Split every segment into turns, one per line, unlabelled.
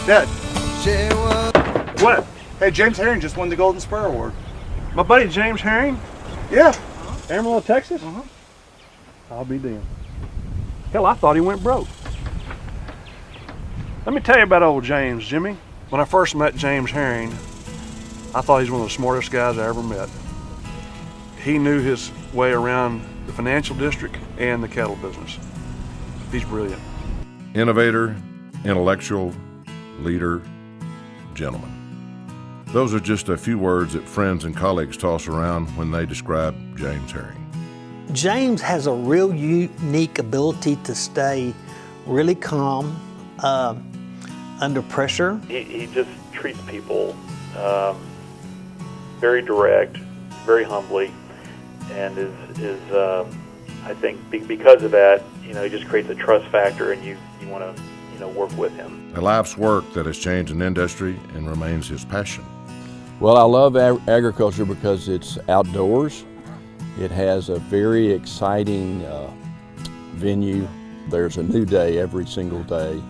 Dad. What? Hey, James Herring just won the Golden Spur Award.
My buddy James Herring?
Yeah.
Amarillo, Texas? I'll be damned. Hell, I thought he went broke. Let me tell you about old James, Jimmy. When I first met James Herring, I thought he was one of the smartest guys I ever met. He knew his way around the financial district and the cattle business. He's brilliant.
Innovator, intellectual, leader, gentleman. Those are just a few words that friends and colleagues toss around when they describe James Herring.
James has a real unique ability to stay really calm under pressure.
He just treats people very direct, very humbly, and is I think because of that, he just creates a trust factor, and you want to work with him.
A life's work that has changed an industry and remains his passion.
Well, I love agriculture because it's outdoors. It has a very exciting venue. There's a new day every single day.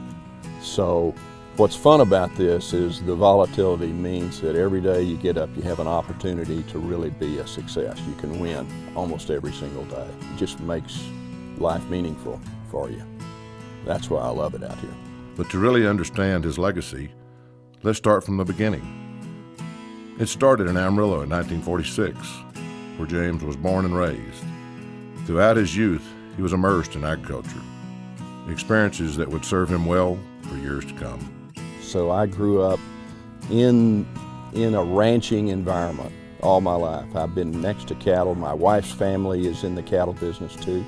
So what's fun about this is the volatility means that every day you get up, you have an opportunity to really be a success. You can win almost every single day. It just makes life meaningful for you. That's why I love it out here.
But to really understand his legacy, let's start from the beginning. It started in Amarillo in 1946, where James was born and raised. Throughout his youth, he was immersed in agriculture, experiences that would serve him well for years to come.
So I grew up in a ranching environment all my life. I've been next to cattle. My wife's family is in the cattle business too.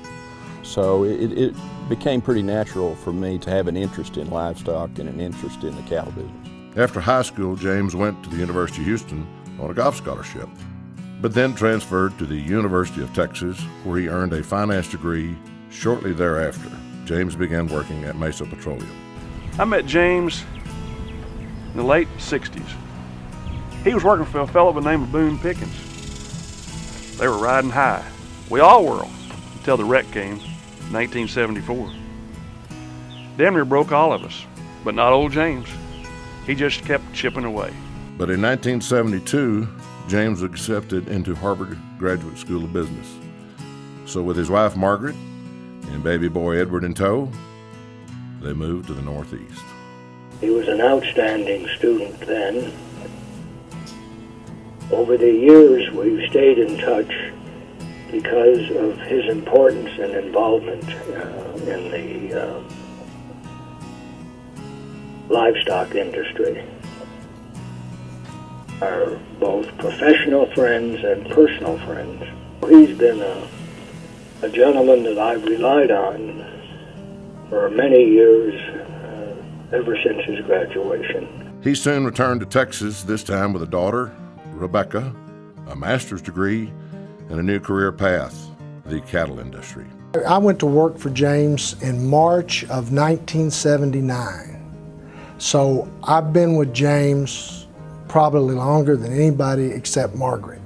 So it became pretty natural for me to have an interest in livestock and an interest in the cattle business.
After high school, James went to the University of Houston on a golf scholarship, but then transferred to the University of Texas, where he earned a finance degree. Shortly thereafter, James began working at Mesa Petroleum.
I met James in the late 60s. He was working for a fellow by the name of Boone Pickens. They were riding high. We all were, until the wreck came in 1974. Damn near broke all of us, but not old James. He just kept chipping away.
But in 1972, James was accepted into Harvard Graduate School of Business. So with his wife Margaret and baby boy Edward in tow, they moved to the Northeast.
He was an outstanding student then. Over the years, we've stayed in touch because of his importance and involvement in the livestock industry. Are both professional friends and personal friends. He's been a gentleman that I've relied on for many years, ever since his graduation.
He soon returned to Texas, this time with a daughter, Rebecca, a master's degree, and a new career path, the cattle industry.
I went to work for James in March of 1979. So I've been with James probably longer than anybody except Margaret.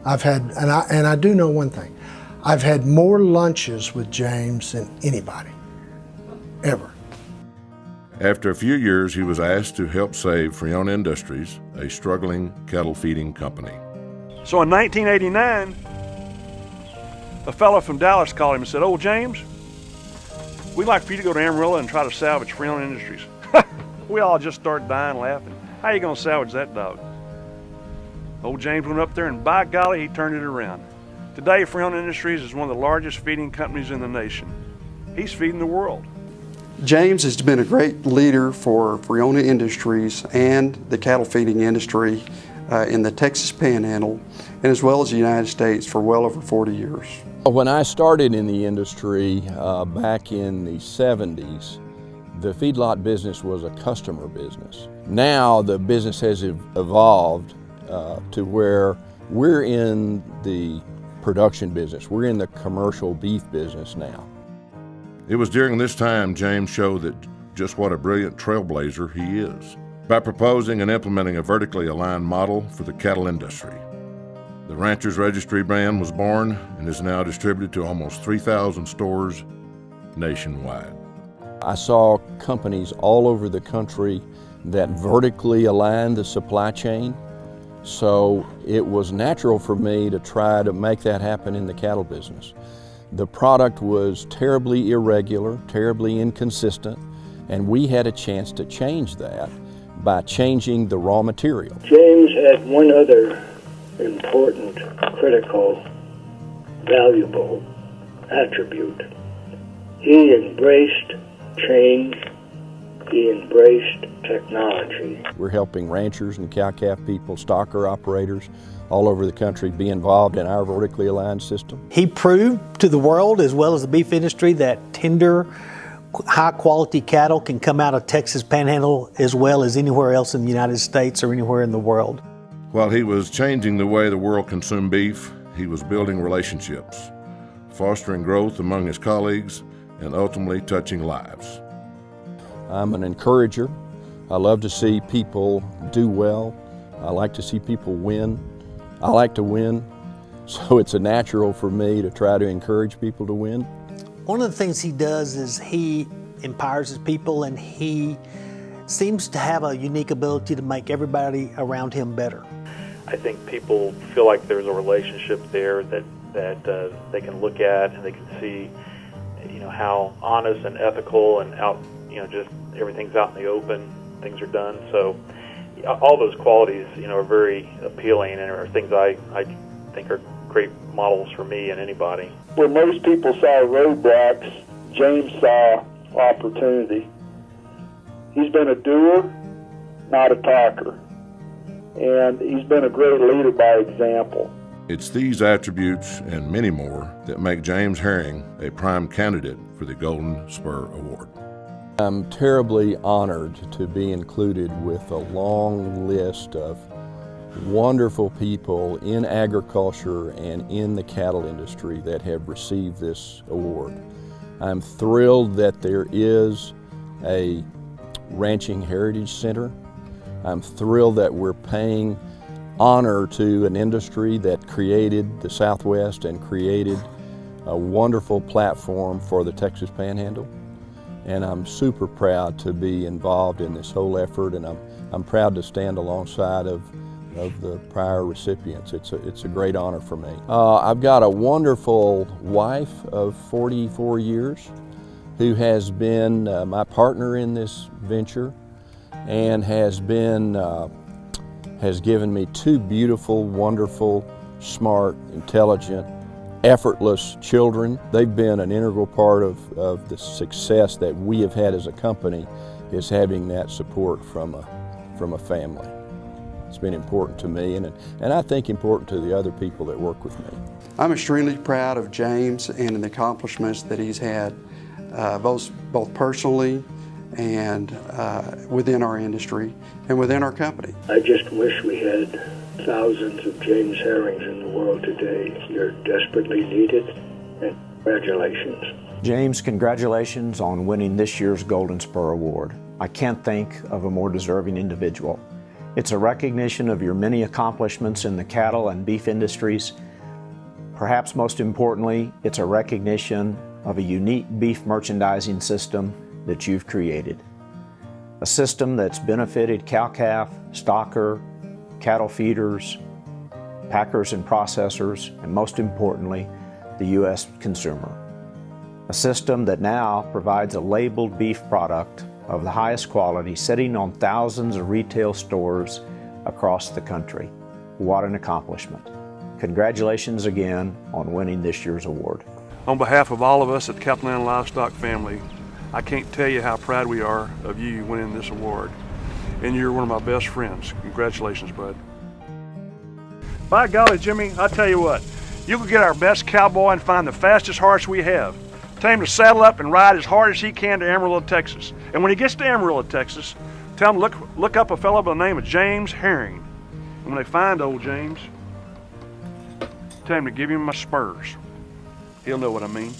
I've had, and I do know one thing, I've had more lunches with James than anybody, ever.
After a few years, he was asked to help save Friona Industries, a struggling cattle feeding company.
So in 1989, a fellow from Dallas called him and said, "Oh, James, we'd like for you to go to Amarillo and try to salvage Friona Industries." We all just started dying laughing. How are you going to salvage that dog? Old James went up there, and by golly, he turned it around. Today, Friona Industries is one of the largest feeding companies in the nation. He's feeding the world.
James has been a great leader for Friona Industries and the cattle feeding industry in the Texas Panhandle, and as well as the United States for well over 40 years.
When I started in the industry back in the 70s, the feedlot business was a customer business. Now the business has evolved to where we're in the production business. We're in the commercial beef business now.
It was during this time James showed that just what a brilliant trailblazer he is by proposing and implementing a vertically aligned model for the cattle industry. The Rancher's Registry brand was born and is now distributed to almost 3,000 stores nationwide.
I saw companies all over the country that vertically aligned the supply chain, so it was natural for me to try to make that happen in the cattle business. The product was terribly irregular, terribly inconsistent, and we had a chance to change that by changing the raw material.
James had one other important, critical, valuable attribute. He embraced change. He embraced technology.
We're helping ranchers and cow-calf people, stocker operators all over the country be involved in our vertically aligned system.
He proved to the world, as well as the beef industry, that tender, high-quality cattle can come out of Texas Panhandle as well as anywhere else in the United States or anywhere in the world.
While he was changing the way the world consumed beef, he was building relationships, fostering growth among his colleagues, and ultimately touching lives.
I'm an encourager. I love to see people do well. I like to see people win. I like to win, so it's a natural for me to try to encourage people to win.
One of the things he does is he empowers his people, and he seems to have a unique ability to make everybody around him better.
I think people feel like there's a relationship there that they can look at, and they can see, how honest and ethical and out, just everything's out in the open, things are done. So all those qualities, are very appealing and are things I think are great models for me and anybody.
Where most people saw roadblocks, James saw opportunity. He's been a doer, not a talker. And he's been a great leader by example.
It's these attributes and many more that make James Herring a prime candidate for the Golden Spur Award.
I'm terribly honored to be included with a long list of wonderful people in agriculture and in the cattle industry that have received this award. I'm thrilled that there is a Ranching Heritage Center. I'm thrilled that we're paying honor to an industry that created the Southwest and created a wonderful platform for the Texas Panhandle. And I'm super proud to be involved in this whole effort, and I'm proud to stand alongside of the prior recipients. It's a great honor for me. I've got a wonderful wife of 44 years who has been my partner in this venture and has given me two beautiful, wonderful, smart, intelligent, effortless children. They've been an integral part of the success that we have had as a company, is having that support from a family. It's been important to me, and I think important to the other people that work with me.
I'm extremely proud of James and the accomplishments that he's had, both personally and within our industry and within our company.
I just wish we had thousands of James Herrings in the world today. You're desperately needed, and congratulations.
James, congratulations on winning this year's Golden Spur Award. I can't think of a more deserving individual. It's a recognition of your many accomplishments in the cattle and beef industries. Perhaps most importantly, it's a recognition of a unique beef merchandising system that you've created. A system that's benefited cow-calf, stocker, cattle feeders, packers and processors, and most importantly, the U.S. consumer. A system that now provides a labeled beef product of the highest quality, sitting on thousands of retail stores across the country. What an accomplishment. Congratulations again on winning this year's award.
On behalf of all of us at Cattleland Livestock family, I can't tell you how proud we are of you winning this award. And you're one of my best friends. Congratulations, bud. By golly, Jimmy, I tell you what, you can get our best cowboy and find the fastest horse we have. Tell him to saddle up and ride as hard as he can to Amarillo, Texas. And when he gets to Amarillo, Texas, tell him look up a fellow by the name of James Herring. And when they find old James, tell him to give him my spurs. He'll know what I mean.